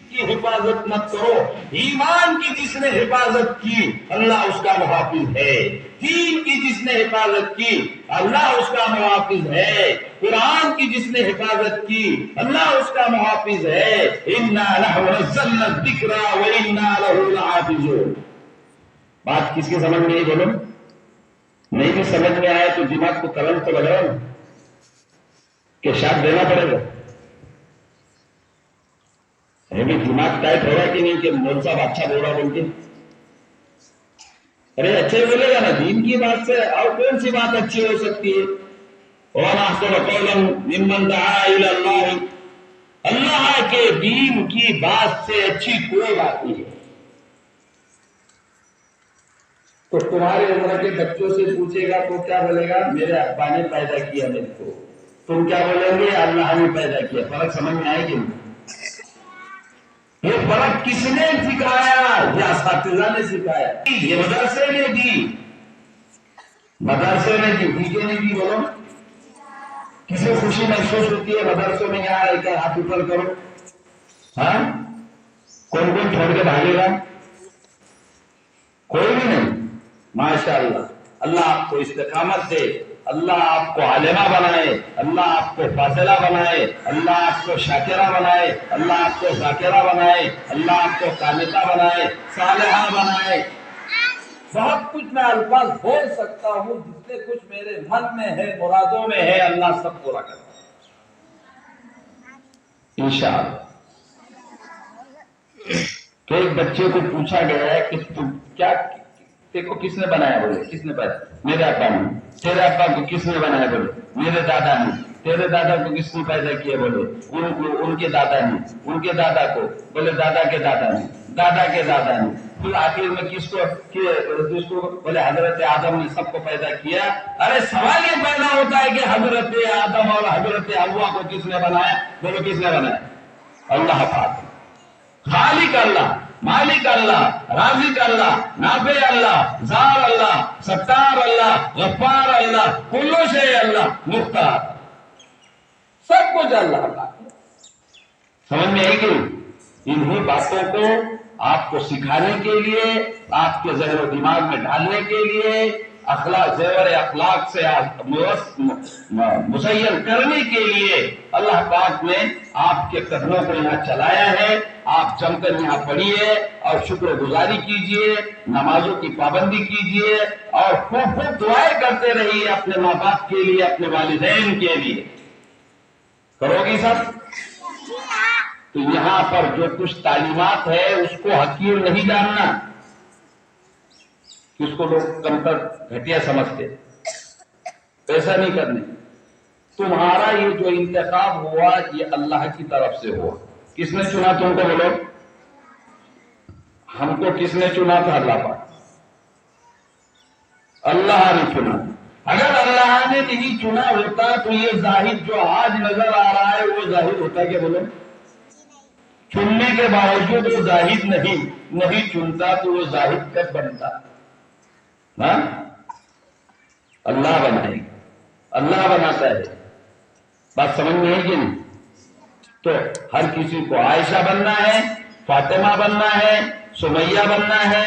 کی حفاظت مت کرو. ایمان کی جس نے حفاظت کی اللہ اس کا محافظ ہے. دین کی جس نے حفاظت کی اللہ اس کا محافظ ہے. قرآن کی جس نے حفاظت کی اللہ اس کا محافظ ہے. انا نحن نزلنا الذکر وانا له لحافظون. بات کس کی سمجھ میں نہیں بولو؟ نہیں بھی سمجھ میں آئے تو دماغ کو قلم تو لگاؤ کہ شاید دینا پڑے گا. بھی دماغ ٹائٹ ہو رہا کہ نہیں کہ مول صاحب اچھا بول رہا بول کے؟ ارے اچھے بولے گا نا. دین کی بات سے اور کون سی بات اچھی ہو سکتی ہے؟ وَمَنْ أَحْسَنُ قَوْلًا مِمَّنْ دَعَا إِلَى اللَّهِ. اللہ کے دین کی بات سے اچھی کوئی بات نہیں ہے. تو تمہارے عمر کے بچوں سے پوچھے گا تو کیا بولے گا؟ میرے ابا نے پیدا کیا میرے کو. تم کیا بولیں گے؟ اللہ نے پیدا کیا. فرق سمجھ میں آئے گی نہیں؟ یہ فرق کس نے سکھایا؟ یہ اساتذہ نے سکھایا. یہ مدرسے نے دی. مدرسے نے دی کہ نہیں دی؟ بولو. کسی خوشی محسوس ہوتی ہے مدرسوں میں یہاں رہ کر ہاتھ اوپر کرو؟ ہاں کون کون چھوڑ کے بھاگے گا؟ کوئی بھی نہیں. ماشاء اللہ. اللہ آپ کو استقامت دے. اللہ آپ کو عالمہ بنائے. اللہ آپ کو فاضلہ بنائے. اللہ آپ کو شاکرہ بنائے. اللہ آپ کو ذاکرہ بنائے. اللہ آپ کو قانتہ بنائے. صالحہ بنائے. بہت کچھ میں الفاظ بول سکتا ہوں جس سے کچھ میرے من میں ہے مرادوں میں ہے. اللہ سب پورا کرے انشاءاللہ. تو ایک بچے کو پوچھا گیا ہے کہ تم کیا کو کس نے بنایا؟ بولے کس نے بنایا؟ میرے ابا نے. تیرے ابا کو کس نے بنایا؟ بولے میرے دادا نے. تیرے دادا کو کس نے پیدا کیا؟ بولے ان کے دادا نے. ان کے دادا کو بولے دادا کے دادا نے. دادا کے دادا نے. پھر آخر میں کس کو بولے حضرت آدم نے سب کو پیدا کیا. ارے سوال یہ پیدا ہوتا ہے کہ حضرت آدم اور حضرت حوا کو کس نے بنایا؟ بولے کس نے بنایا؟ اللہ پاک. خالق اللہ، مالک اللہ، رازق اللہ، نافع اللہ، زار اللہ، ستار اللہ، غفار اللہ، کلو شے اللہ، مختار. سب کچھ اللہ کا. سمجھ میں آئی کہ انہی باتوں کو آپ کو سکھانے کے لیے، آپ کے ذہن و دماغ میں ڈالنے کے لیے، اخلاق زیور اخلاق سے مزین کرنے کے لیے اللہ پاک نے آپ کے قدموں کو یہاں چلایا ہے. آپ جم کر یہاں پڑھیے اور شکر گزاری کیجیے، نمازوں کی پابندی کیجیے اور خوب خوب دعائیں کرتے رہیے اپنے ماں باپ کے لیے، اپنے والدین کے لیے. کرو گی سب؟ تو یہاں پر جو کچھ تعلیمات ہے اس کو حقیر نہیں جاننا، اس کو لوگ کم تر گھٹیا سمجھتے. ایسا نہیں کرنے. تمہارا یہ جو انتخاب ہوا یہ اللہ کی طرف سے ہوا. کس نے چنا تم کو؟ بولو. ہم کو کس نے چنا تھا؟ اللہ پاک. اللہ نے چنا. اگر اللہ نے نہیں چنا ہوتا تو یہ ظاہر جو آج نظر آ رہا ہے وہ ظاہر ہوتا کیا؟ بولو. چننے کے باوجود وہ ظاہر نہیں چنتا تو وہ ظاہر کب بنتا؟ ہاں اللہ بنائے گا. اللہ بناتا ہے. بات سمجھ میں ہے کہ نہیں؟ تو ہر کسی کو عائشہ بننا ہے، فاطمہ بننا ہے، سمیہ بننا ہے،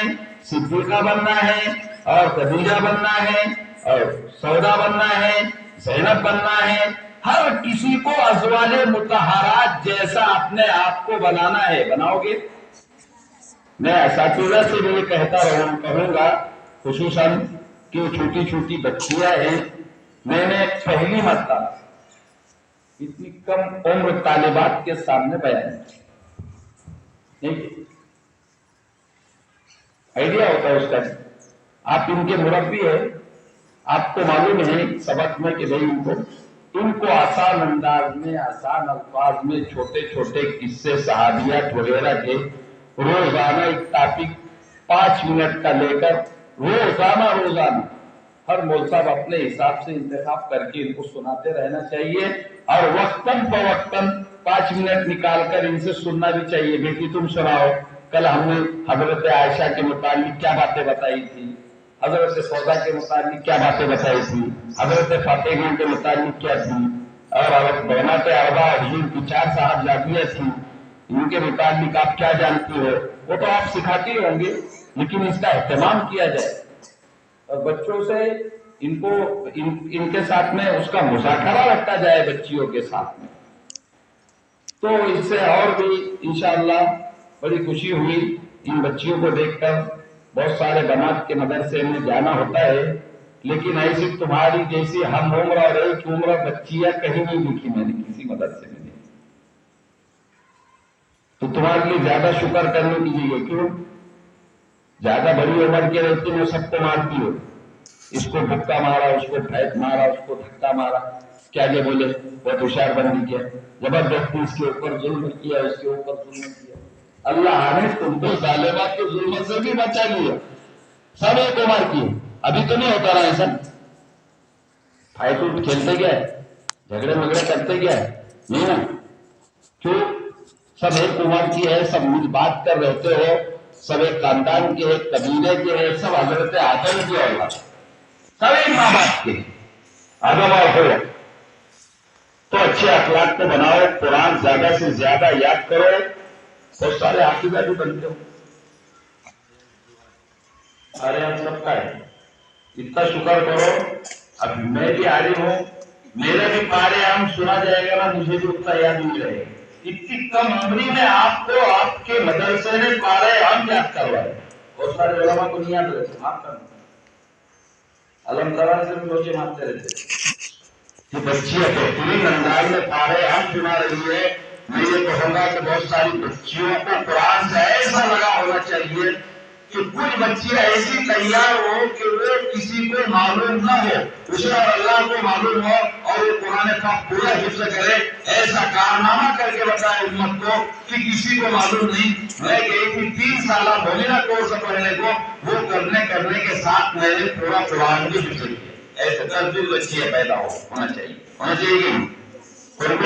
صدیقہ بننا ہے اور خدیجہ بننا ہے اور سودا بننا ہے، زینب بننا ہے. ہر کسی کو ازواج مطہرات جیسا اپنے آپ کو بنانا ہے. بناؤ گے؟ میں اساتذہ سے بھی کہوں گا خصوصاً کہ وہ چھوٹی چھوٹی بچیاں ہیں. میں نے پہلی مرتبہ اتنی کم عمر طالبات کے سامنے بیان نہیں. آئیڈیا ہوتا ہے اس کا. آپ ان کے مربی ہیں، آپ کو معلوم ہے سبق میں کہ بھائی ان کو آسان انداز میں، آسان الفاظ میں چھوٹے چھوٹے قصے صحابیات وغیرہ کے روزانہ ایک ٹاپک 5 منٹ کا لے کر روزانہ ہر مول صاحب اپنے حساب سے انتخاب کر کے ان کو سناتے رہنا چاہیے اور وقتاً فوقتاً 5 منٹ نکال کر ان سے سننا بھی چاہیے. بیٹی تم سناؤ کل ہم نے حضرت عائشہ کے متعلق کیا باتیں بتائی تھی، حضرت سودا کے متعلق کیا باتیں بتائی تھی، حضرت فاطمہ کے متعلق کیا تھی، اور حضرت بنات اربع حضور کی 4 صاحبزادیاں تھیں. ان کے متعلق آپ کیا جانتی ہو، وہ تو آپ سکھاتی ہوں گے، لیکن اس کا اہتمام کیا جائے اور بچوں سے ان کے ساتھ میں اس کا مذاکرہ رکھا جائے بچیوں کے ساتھ میں، تو اس سے اور بھی انشاءاللہ بڑی خوشی ہوئی ان بچیوں کو دیکھ کر۔ بہت سارے بنات کے مدرسے میں جانا ہوتا ہے، لیکن ایسی تمہاری جیسی ہم عمر اور ایک عمر بچیاں کہیں نہیں دکھی میں نے کسی مدرسے میں نہیں، تو تمہارے لیے زیادہ شکر کرنے کی ضرورت کیوں؟ زیادہ بڑی عمر کے رہتے ہیں سب کو مارتی ہو، اس کو دھکا مارا، اس کو پھینک مارا، اس کو دھکا مارا، کیا یہ بولے بہت ہوشیار بندی کیا، زبردستی اس کے اوپر ظلم کیا، اس کے اوپر ظلم کیا۔ اللہ نے تم کو ظالمہ کے ظلم سے بھی بچا لیا، سب ایک عمر کی، ابھی تو نہیں ہوتا رہا ایسا، فائٹ وٹ کھیلتے کیا ہے، جھگڑے مگڑے کرتے کیا ہے، نہیں نا، کیوں؟ سب ایک عمر کی ہے، سب مل بات کر رہتے ہو، سب ایک خاندان کے، ایک قبیلے کے، سب حضرت آدم کی اولاد، سب ایک ماں باپ کے آدم اور ہو، تو اچھے اخلاق کو بناؤ، قرآن زیادہ سے زیادہ یاد کرو، بہت سارے حافظہ بھی بنتے ہو، ارے ہم سب کا ہے، اتنا شکر کرو، اب میں بھی عالم ہوں، میرے بھی پارے عام سنا جائے گا نا، مجھے بھی اتنا یاد نہیں رہے گا، اتنی کم عمری میں آپ کو آپ کے مدرسے نے پارے عام یاد کروائے، بہت سارے علماء کو نہیں یاد رہتے، معاف کرنا، علم تعالیٰ سے بھی سوچے مانتے رہتے، کہ بچیاں بہترین انداز میں پارے عام سنا رہی ہے، میں یہ کہوں گا کہ بہت ساری بچیوں کو قرآن سے ایسا لگا ہونا چاہیے کہ کچھ بچیاں ایسی تیار ہو کہ وہ کسی کو معلوم نہ ہو، اسے اور اللہ کو معلوم ہو، اور وہ قرآن پاک پورا حفظ کرے، ایسا کارنامہ کر کے بتائے امت کو کہ کسی کو معلوم نہیں۔ میں گئی تھی 3 سالہ مومنہ کورس پڑھنے کو، وہ کرنے کے ساتھ میں نے پورا قرآن بھی حفظ کیا، ایسے 10 بچیاں پیدا ہونا چاہیے کہ نہیں؟